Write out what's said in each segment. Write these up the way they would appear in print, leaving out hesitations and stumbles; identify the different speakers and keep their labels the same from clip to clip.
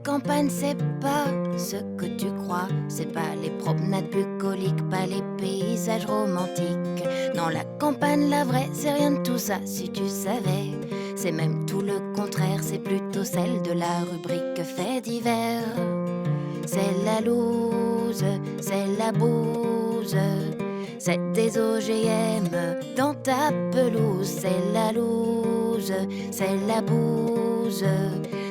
Speaker 1: campagne, c'est pas ce que tu crois. C'est pas les promenades bucoliques, pas les paysages romantiques. Non, la campagne, la vraie, c'est rien de tout ça, si tu savais. C'est même tout le contraire, c'est plutôt celle de la rubrique faits divers. C'est la loose, c'est la bouse, c'est des OGM dans ta pelouse. C'est la loose, c'est la bouse,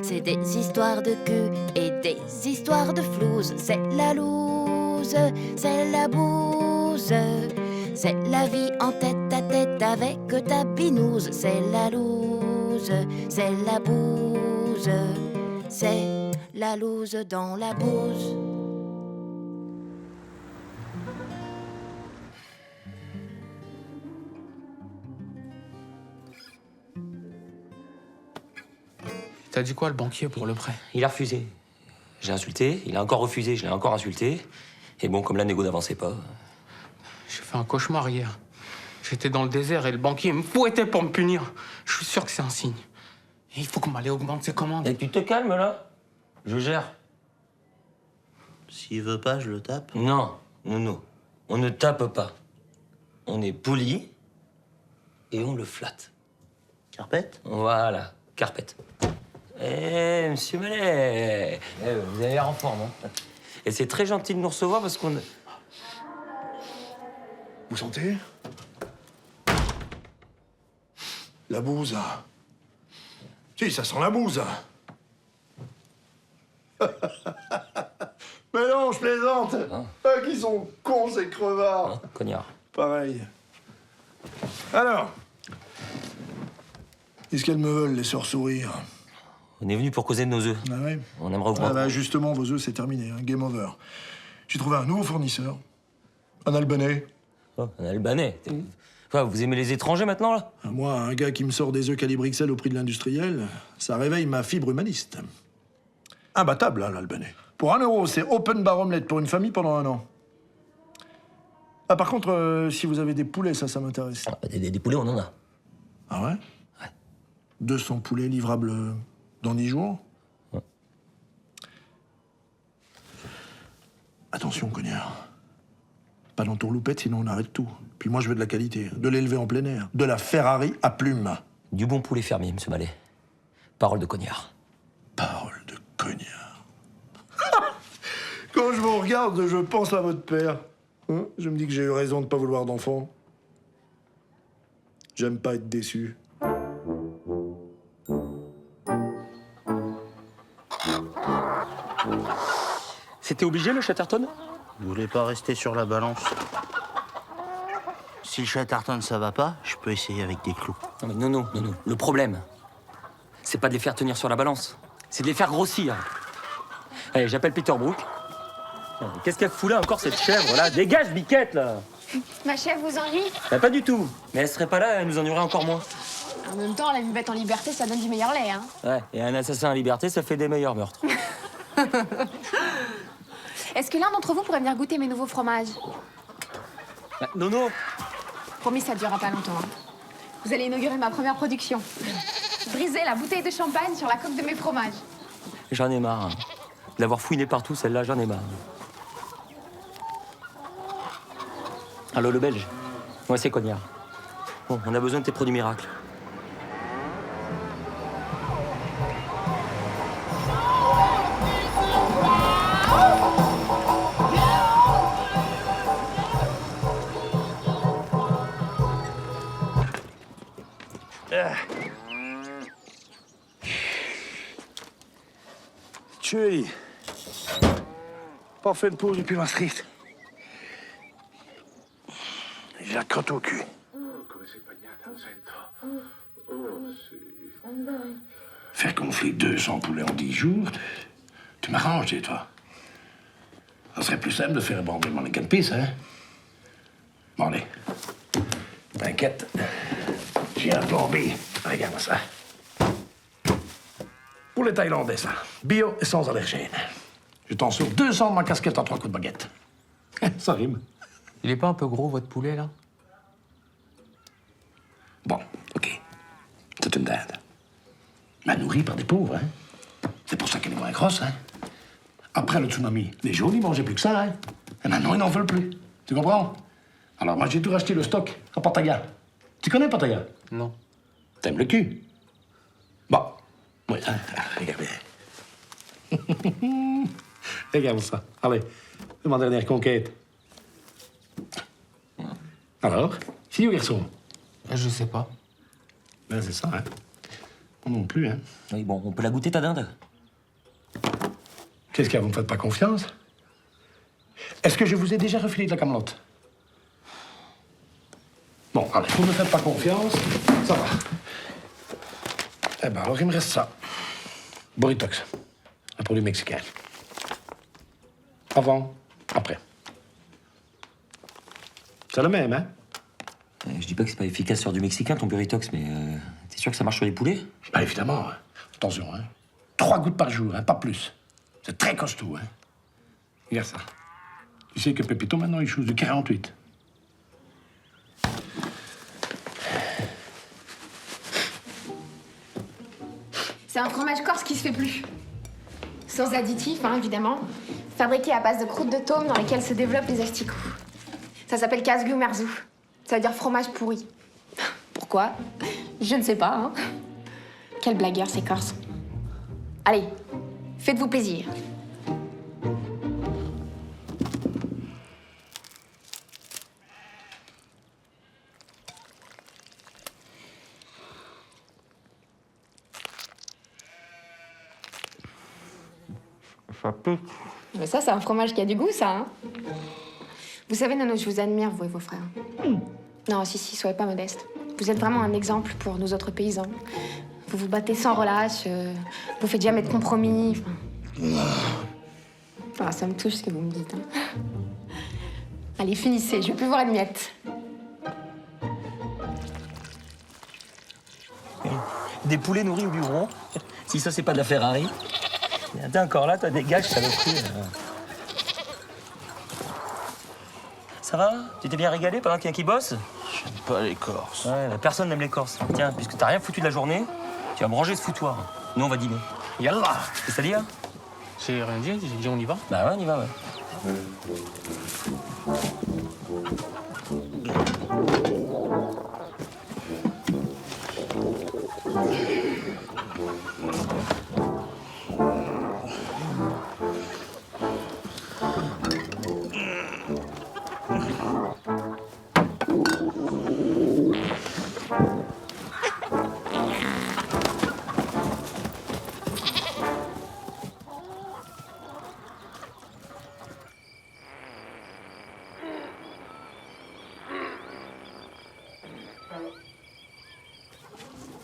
Speaker 1: c'est des histoires de cul et des histoires de flouze. C'est la loose, c'est la bouse, c'est la vie en tête à tête avec ta binouse. C'est la loose, c'est la bouse, c'est la loose dans la bouse.
Speaker 2: T'as dit quoi, le banquier, pour le prêt?
Speaker 3: Il a refusé. J'ai insulté, il a encore refusé, je l'ai encore insulté. Et bon, comme la négo n'avançait pas...
Speaker 2: J'ai fait un cauchemar hier. J'étais dans le désert et le banquier me fouettait pour me punir. Je suis sûr que c'est un signe. Et il faut que Malé augmente ses commandes.
Speaker 3: Et tu te calmes, là? Je gère.
Speaker 4: S'il veut pas, je le tape.
Speaker 3: Non, non. On ne tape pas. On est poli et on le flatte.
Speaker 4: Carpette?
Speaker 3: Voilà, carpette. Eh, monsieur Mallet, vous avez l'air en forme, hein? Et c'est très gentil de nous recevoir parce qu'on...
Speaker 5: Vous sentez? La bouse. Si, ça sent la bouse. Mais non, je plaisante.
Speaker 3: Hein?
Speaker 5: Ah, qu'ils sont cons, ces crevards.
Speaker 3: Hein, cognard.
Speaker 5: Pareil. Alors, qu'est-ce qu'elles me veulent, les sœurs sourires?
Speaker 3: On est venu pour causer de nos œufs.
Speaker 5: Ah ouais?
Speaker 3: On aimerait augmenter.
Speaker 5: Ah bah justement, vos œufs, c'est terminé, hein, game over. J'ai trouvé un nouveau fournisseur, un Albanais.
Speaker 3: Oh, un Albanais. Quoi, vous aimez les étrangers maintenant, là?
Speaker 5: Moi, un gars qui me sort des œufs calibre XL au prix de l'industriel, ça réveille ma fibre humaniste. Imbattable, hein, l'Albanais. Pour 1 €, c'est open bar omelette pour une famille pendant 1 an. Ah, par contre, si vous avez des poulets, ça m'intéresse.
Speaker 3: Ah, des poulets, on en a.
Speaker 5: Ah ouais?
Speaker 3: Ouais.
Speaker 5: 200 poulets livrables dans 10 jours?
Speaker 3: Ouais.
Speaker 5: Attention, cognard. Pas d'entourloupette, sinon on arrête tout. Puis moi, je veux de la qualité, de l'élever en plein air. De la Ferrari à plumes.
Speaker 3: Du bon poulet fermier, monsieur Mallet. Parole de cognard.
Speaker 5: Parole de cognard. Quand je vous regarde, je pense à votre père. Hein? Je me dis que j'ai eu raison de pas vouloir d'enfant. J'aime pas être déçu.
Speaker 3: C'était obligé, le Chatterton?
Speaker 4: Vous voulez pas rester sur la balance? Si le Chatterton ça va pas, je peux essayer avec des clous.
Speaker 3: Non, mais non. Le problème, c'est pas de les faire tenir sur la balance. C'est de les faire grossir. Allez, j'appelle Peter Brook. Qu'est-ce qu'elle fout là encore, cette chèvre, là? Dégage, biquette, là!
Speaker 6: Ma chef vous ennuie?
Speaker 3: Bah, pas du tout. Mais elle serait pas là, elle nous ennuierait encore moins.
Speaker 6: En même temps, la buvette en liberté, ça donne du meilleur lait, hein.
Speaker 3: Ouais, et un assassin en liberté, ça fait des meilleurs meurtres.
Speaker 6: Est-ce que l'un d'entre vous pourrait venir goûter mes nouveaux fromages?
Speaker 3: Bah, non.
Speaker 6: Promis, ça durera pas longtemps, hein. Vous allez inaugurer ma première production. Briser la bouteille de champagne sur la coque de mes fromages.
Speaker 3: J'en ai marre. D'avoir fouiné partout, celle-là, j'en ai marre. Allô, le Belge? Ouais, c'est cognard. Bon, on a besoin de tes produits miracles.
Speaker 5: Chérie, pas fait de pause depuis Maastricht. J'ai la crotte au cul. Faire gonfler 200 poulets en 10 jours, tu m'arranges, c'est toi. Ça serait plus simple de faire abandonner les 4 pistes, hein? Bon, allez. T'inquiète. J'ai un plan B. Regarde ça. Pour les Thaïlandais, ça. Bio et sans allergène. Je t'en sauve 200 de ma casquette en 3 coups de baguette. Ça rime.
Speaker 2: Il est pas un peu gros, votre poulet, là?
Speaker 5: Bon, OK. C'est une dinde. Mais nourrie par des pauvres, hein. C'est pour ça qu'elle est moins grosse, hein. Après le tsunami, les jaunes, ils mangeaient plus que ça, hein. Et maintenant, ils n'en veulent plus. Tu comprends? Alors moi, j'ai tout racheté le stock à Pattaya. Tu connais Pattaya?
Speaker 2: Non.
Speaker 5: T'aimes le cul? Bon. Oui, hein, regardez. Regarde ça. Allez, c'est ma dernière conquête. Alors, fille ou garçon?
Speaker 2: Je sais pas.
Speaker 5: Ben, c'est ça, hein. Moi non plus, hein.
Speaker 3: Oui, bon, on peut la goûter, ta dinde?
Speaker 5: Qu'est-ce qu'il y a, vous me faites pas confiance? Est-ce que je vous ai déjà refilé de la camelote? Bon, allez, vous me faites pas confiance, ça va. Eh ben, alors il me reste ça. Burritox, un produit mexicain. Avant, après. C'est le même, hein?
Speaker 3: Je dis pas que c'est pas efficace sur du mexicain, ton burritox, mais t'es sûr que ça marche sur les poulets?
Speaker 5: Ben, évidemment, hein. Attention, hein. 3 gouttes par jour, hein, pas plus. C'est très costaud, hein. Regarde ça. Tu sais que Pépito, maintenant, il chose du 48.
Speaker 6: C'est un fromage corse qui se fait plus. Sans additifs, hein, évidemment. Fabriqué à base de croûtes de tôme dans lesquelles se développent les asticots. Ça s'appelle casgu merzou. Ça veut dire fromage pourri. Pourquoi? Je ne sais pas, hein. Quel blagueur, ces Corses. Allez, faites-vous plaisir.
Speaker 2: Ça pique.
Speaker 6: Mais ça, c'est un fromage qui a du goût, ça, hein. Vous savez, Nono, je vous admire, vous et vos frères. Non, si, soyez pas modeste. Vous êtes vraiment un exemple pour nous autres paysans. Vous vous battez sans relâche, vous faites jamais de compromis. Ah, ça me touche ce que vous me dites. Hein. Allez, finissez, je veux plus voir une miette.
Speaker 3: Des poulets nourris au bureau. Si ça, c'est pas de la Ferrari. T'es encore là, toi, dégage, saloperie. Ça va? Tu t'es bien régalé pendant qu'il y en a qui bosse?
Speaker 4: J'aime pas les Corses.
Speaker 3: Ouais, personne n'aime les Corses. Tiens, puisque t'as rien foutu de la journée, tu vas me ranger ce foutoir. Nous, on va dîner.
Speaker 2: Yallah.
Speaker 3: C'est-à-dire?
Speaker 2: J'ai rien dit, j'ai dit on y va.
Speaker 3: Bah ouais, on y va, ouais.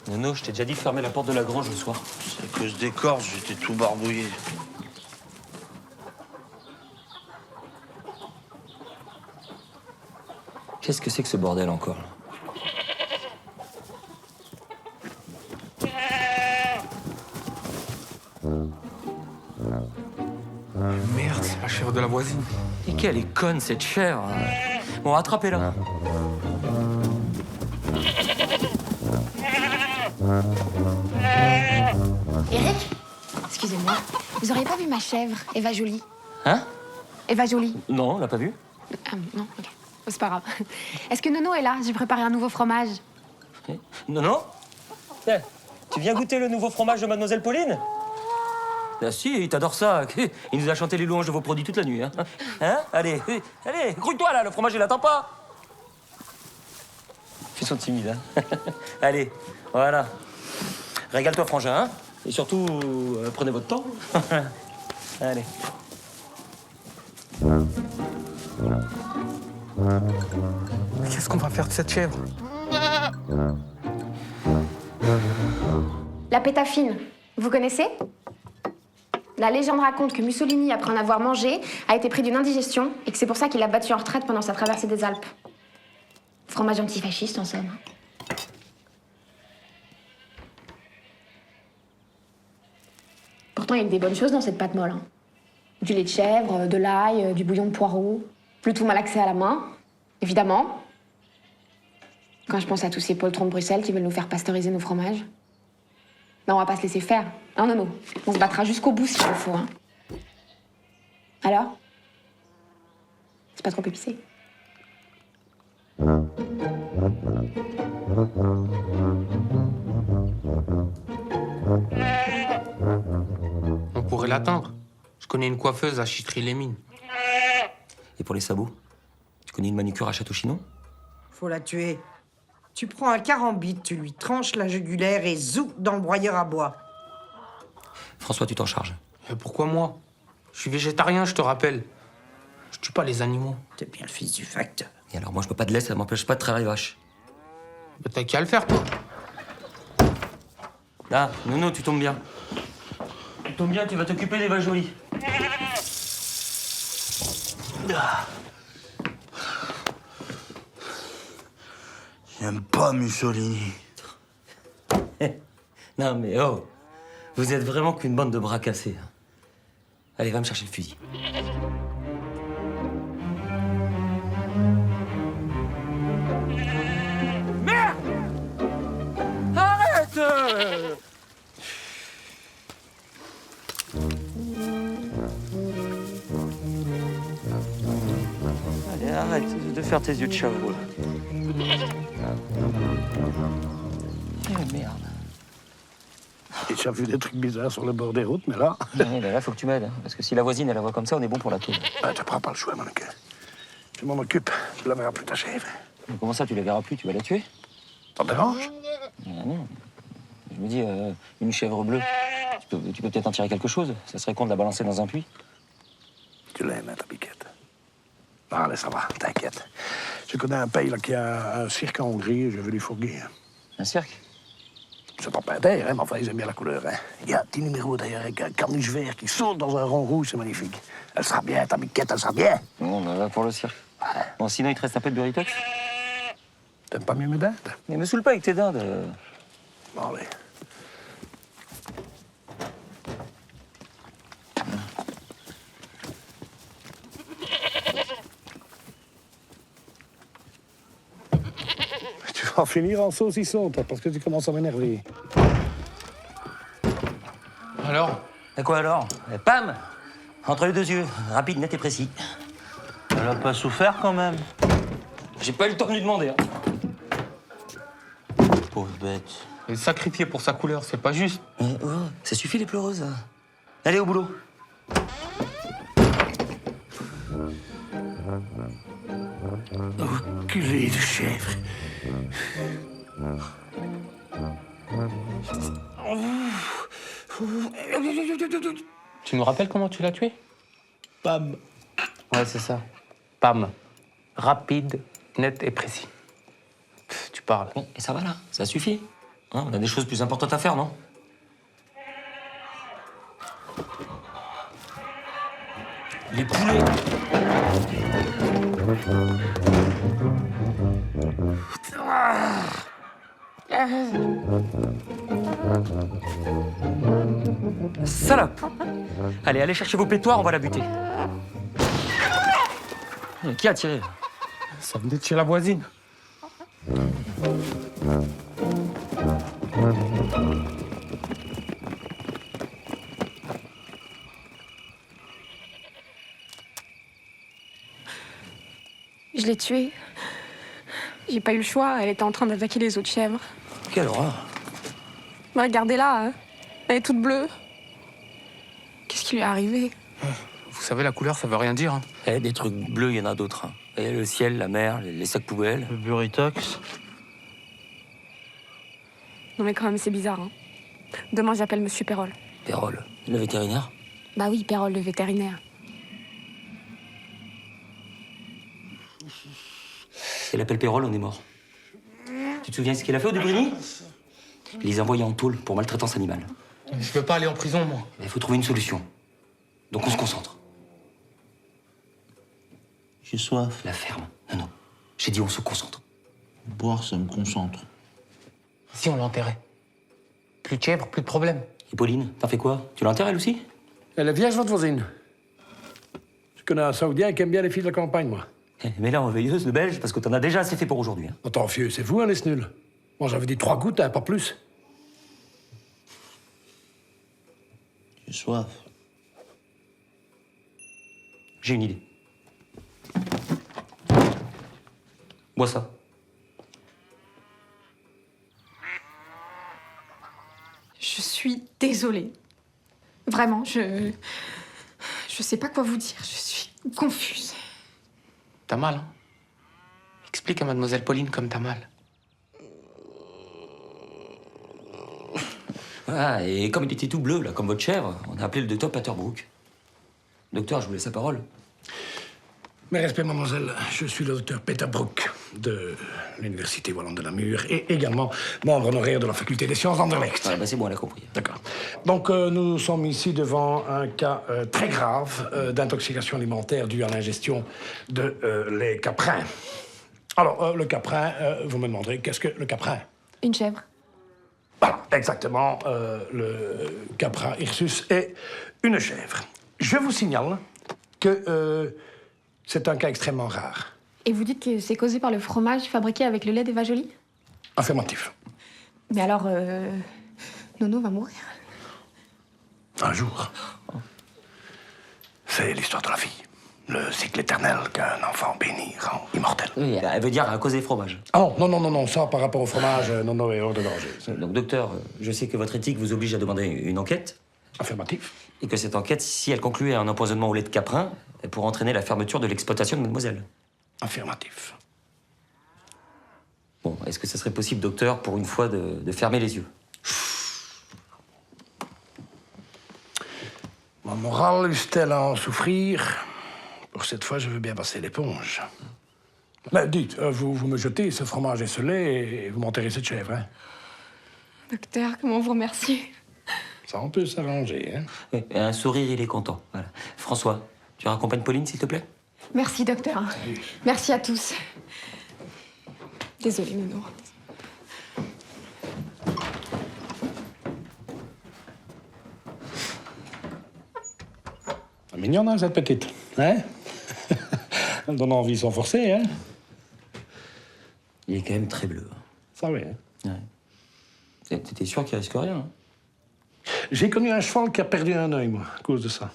Speaker 3: Nono, je t'ai déjà dit de fermer la porte de la grange le soir.
Speaker 4: C'est à cause des Corses, j'étais tout barbouillé.
Speaker 3: Qu'est-ce que c'est que ce bordel encore, là?
Speaker 2: Merde, c'est la chèvre de la voisine.
Speaker 3: Et quelle est conne, cette chèvre! Bon, attrapez-la.
Speaker 6: Eric, excusez-moi, vous auriez pas vu ma chèvre, Eva Jolie?
Speaker 3: Hein?
Speaker 6: Eva Jolie.
Speaker 3: Non, on l'a pas vu.
Speaker 6: Ah non, ok. Oh, c'est pas grave. Est-ce que Nono est là? J'ai préparé un nouveau fromage.
Speaker 3: Non? Tiens, tu viens goûter le nouveau fromage de Mademoiselle Pauline? Ah si, il t'adore ça. Il nous a chanté les louanges de vos produits toute la nuit. Hein? Allez, grouille-toi là, le fromage il attend pas. Ils sont timides, hein. Allez, voilà. Régale-toi, frangin, hein. Et surtout, prenez votre temps. Allez.
Speaker 2: Qu'est-ce qu'on va faire de cette chèvre?
Speaker 6: La pétafine, vous connaissez? La légende raconte que Mussolini, après en avoir mangé, a été pris d'une indigestion et que c'est pour ça qu'il l'a battu en retraite pendant sa traversée des Alpes. Fromage antifasciste, en somme. Pourtant, il y a que des bonnes choses dans cette pâte molle. Hein. Du lait de chèvre, de l'ail, du bouillon de poireaux. Le tout malaxé à la main, évidemment. Quand je pense à tous ces poltrons de Bruxelles qui veulent nous faire pasteuriser nos fromages. Non, on va pas se laisser faire. Hein, Nono? On se battra jusqu'au bout s'il le faut. Hein. Alors? C'est pas trop épicé?
Speaker 2: On pourrait l'atteindre. Je connais une coiffeuse à Chitry-les-Mines.
Speaker 3: Et pour les sabots? Tu connais une manucure à Château-Chinon?
Speaker 7: Faut la tuer. Tu prends un carambite, tu lui tranches la jugulaire et zou dans le broyeur à bois.
Speaker 3: François, tu t'en charges.
Speaker 2: Et pourquoi moi? Je suis végétarien, je te rappelle. Je tue pas les animaux.
Speaker 7: T'es bien le fils du facteur.
Speaker 3: Et alors, moi, je peux pas de laisse, ça m'empêche pas de travailler vache.
Speaker 2: Bah, t'as qu'à le faire, toi.
Speaker 3: Ah, Nono, tu tombes bien. Tu tombes bien, tu vas t'occuper des vaches jolies.
Speaker 4: J'aime pas Mussolini.
Speaker 3: Non, mais oh, vous êtes vraiment qu'une bande de bras cassés. Hein. Allez, va me chercher le fusil. Merde! Arrête! Allez, arrête de faire tes yeux de chaveau, là. Eh, merde.
Speaker 5: J'ai déjà vu des trucs bizarres sur le bord des routes, mais là...
Speaker 3: Ouais, là, faut que tu m'aides. Hein, parce que si la voisine, elle la voit comme ça, on est bon pour la tôle.
Speaker 5: Tu prends pas le choix, mon cœur. Je m'en occupe. Je la verrai plus ta chèvre.
Speaker 3: Mais comment ça, tu la verras plus? Tu vas la tuer?
Speaker 5: T'en dérange?
Speaker 3: Ah non. Je me dis, une chèvre bleue, tu peux peut-être en tirer quelque chose. Ça serait con de la balancer dans un puits.
Speaker 5: Tu l'aimes, hein, ta piquette? Non, allez, ça va, t'inquiète. Je connais un pays là, qui a un cirque en Hongrie, je vais lui fourguer.
Speaker 3: Un cirque?
Speaker 5: C'est pas peinter, hein, mais enfin, ils aiment bien la couleur. Hein. Il y a un petit numéro d'ailleurs avec un carniche vert qui saute dans un rond rouge, c'est magnifique. Elle sera bien, ta biquette, elle sera bien.
Speaker 3: Bon, on va pour le cirque.
Speaker 5: Ouais.
Speaker 3: Bon, sinon, il te reste un peu de burritox?
Speaker 5: T'aimes pas mieux mes dindes?
Speaker 3: Mais me saoule pas avec tes dindes.
Speaker 5: Bon, allez. Tu vas en finir en saucisson, toi, parce que tu commences à m'énerver.
Speaker 2: Alors?
Speaker 3: Et quoi alors? Pam! Entre les deux yeux, rapide, net et précis.
Speaker 4: Elle a pas souffert quand même.
Speaker 3: J'ai pas eu le temps de lui demander. Hein.
Speaker 4: Pauvre bête.
Speaker 2: Et sacrifier pour sa couleur, c'est pas juste.
Speaker 3: Oh, ça suffit les pleureuses. Hein. Allez au boulot.
Speaker 5: Culé de chèvre.
Speaker 2: Tu nous rappelles comment tu l'as tué?
Speaker 5: Pam.
Speaker 2: Ouais, c'est ça. Pam. Rapide, net et précis. Pff, tu parles.
Speaker 3: Bon, et ça va là, ça suffit. Hein, on a des choses plus importantes à faire, non? Les poulets. Salope! Allez chercher vos pétoires, on va la buter. Qui a tiré?
Speaker 2: Ça venait de chez la voisine.
Speaker 6: Je l'ai tuée. J'ai pas eu le choix, elle était en train d'attaquer les autres chèvres.
Speaker 3: Quelle horreur!
Speaker 6: Regardez-la, hein. Elle est toute bleue. Qu'est-ce qui lui est arrivé?
Speaker 2: Vous savez, la couleur, ça veut rien dire. Hein.
Speaker 3: Eh, des trucs bleus, il y en a d'autres. Hein. Et le ciel, la mer, les sacs poubelles.
Speaker 4: Le burritox.
Speaker 6: Non mais quand même, c'est bizarre, hein. Demain, j'appelle Monsieur Pérol.
Speaker 3: Pérol, le vétérinaire.
Speaker 6: Bah oui, Pérol, le vétérinaire.
Speaker 3: Elle appelle Pérol, on est mort. Tu te souviens ce qu'il a fait au Dubrini? Il les a envoyés en tôle pour maltraitance animale.
Speaker 2: Je veux pas aller en prison, moi.
Speaker 3: Il faut trouver une solution. Donc on se concentre.
Speaker 4: J'ai soif.
Speaker 3: La ferme. Non. J'ai dit on se concentre.
Speaker 4: Boire, ça me concentre.
Speaker 2: Si on l'enterrait. Plus de chèvre, plus de problème.
Speaker 3: Et Pauline, t'en fais quoi? Tu l'enterres elle aussi?
Speaker 5: Elle est vierge, votre voisine. Je connais un Saoudien qui aime bien les filles de la campagne, moi.
Speaker 3: Mais là, en veilleuse, le belge, parce que t'en as déjà assez fait pour aujourd'hui. Hein.
Speaker 5: Attends, vieux, c'est vous, hein, les snuls. Moi, j'avais dit 3 gouttes, hein, pas plus.
Speaker 4: J'ai soif.
Speaker 3: J'ai une idée. Bois ça.
Speaker 6: Je suis désolée. Vraiment, je sais pas quoi vous dire. Je suis confuse.
Speaker 2: T'as mal, hein? Explique à mademoiselle Pauline comme t'as mal.
Speaker 3: Ah, et comme il était tout bleu, là, comme votre chèvre, on a appelé le docteur Paterbrook. Docteur, je vous laisse la parole.
Speaker 5: Mes respects, mademoiselle, je suis le docteur Peter Brook de l'Université Wallonne de Namur et également membre honoraire de la Faculté des Sciences d'Anderlecht.
Speaker 3: Ah, bah c'est bon, on a compris.
Speaker 5: D'accord. Donc, nous sommes ici devant un cas très grave d'intoxication alimentaire due à l'ingestion de lait caprin. Alors, le caprin, vous me demanderez, qu'est-ce que le caprin?
Speaker 6: Une chèvre.
Speaker 5: Voilà, exactement. Le caprin hirsus est une chèvre. Je vous signale que c'est un cas extrêmement rare.
Speaker 6: Et vous dites que c'est causé par le fromage fabriqué avec le lait d'Eva Jolie?
Speaker 5: Affirmatif.
Speaker 6: Mais alors, Nono va mourir.
Speaker 5: Un jour. C'est l'histoire de la vie. Le cycle éternel qu'un enfant béni rend immortel.
Speaker 3: Oui, elle veut dire à cause des fromages.
Speaker 5: Ah non, ça, par rapport au fromage, non, est hors de danger.
Speaker 3: Donc, docteur, je sais que votre éthique vous oblige à demander une enquête.
Speaker 5: Affirmatif.
Speaker 3: Et que cette enquête, si elle concluait à un empoisonnement au lait de caprin, elle pourrait entraîner la fermeture de l'exploitation de mademoiselle.
Speaker 5: Affirmatif.
Speaker 3: Bon, est-ce que ce serait possible, docteur, pour une fois, de fermer les yeux?
Speaker 5: Ma morale est-elle à en souffrir? Pour cette fois, je veux bien passer l'éponge. Mais dites, vous me jetez ce fromage et ce lait et vous m'enterrez cette chèvre, hein?
Speaker 6: Docteur, comment vous remercier?
Speaker 5: Ça, on peut s'arranger, hein?
Speaker 3: Oui, un sourire, il est content. Voilà. François, tu raccompagnes Pauline, s'il te plaît?
Speaker 6: Merci, docteur. Merci à tous. Désolée, Nono.
Speaker 5: C'est mignonne, hein, cette petite, hein? Elle donne envie sans forcer, hein?
Speaker 3: Il est quand même très bleu.
Speaker 5: Ça, oui, hein?
Speaker 3: Ouais. T'étais sûr qu'il risque rien, hein?
Speaker 5: J'ai connu un cheval qui a perdu un œil, moi, à cause de ça.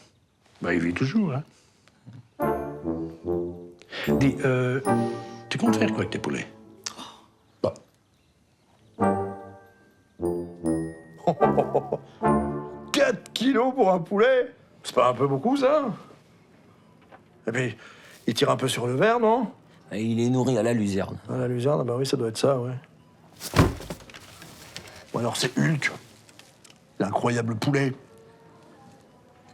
Speaker 5: Ben, il vit toujours, hein? Dis, tu comptes faire quoi avec tes poulets? Bah.
Speaker 8: 4 kilos pour un poulet? C'est pas un peu beaucoup, ça? Et puis, il tire un peu sur le verre, non?
Speaker 3: Et il est nourri à la luzerne.
Speaker 8: Ah, la luzerne, bah oui, ça doit être ça, ouais. Ou alors c'est Hulk. L'incroyable poulet.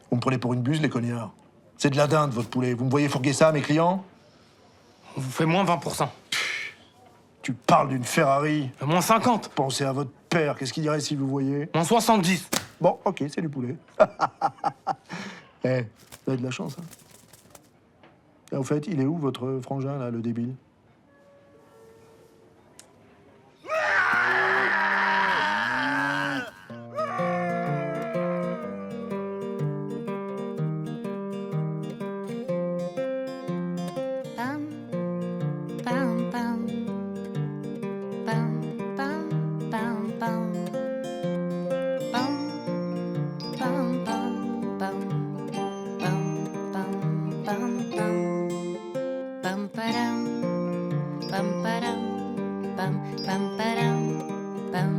Speaker 8: Vous me prenez pour une buse, les cognards. C'est de la dinde, votre poulet. Vous me voyez fourguer ça à mes clients?
Speaker 2: On vous fait moins 20%.
Speaker 8: Tu parles d'une Ferrari.
Speaker 2: Moins 50.
Speaker 8: Pensez à votre père. Qu'est-ce qu'il dirait si vous voyez?
Speaker 2: Moins 70.
Speaker 8: Bon, ok, c'est du poulet. Eh, vous avez de la chance, hein. Et au fait, il est où, votre frangin, là, le débile?
Speaker 1: Pam, pam, pam. Pam, pam, pam, pam. Pam, pam, pam, pam. Pam, pam, pam, pam. Pam, param. Pam, param. Pam, pam, param. Pam.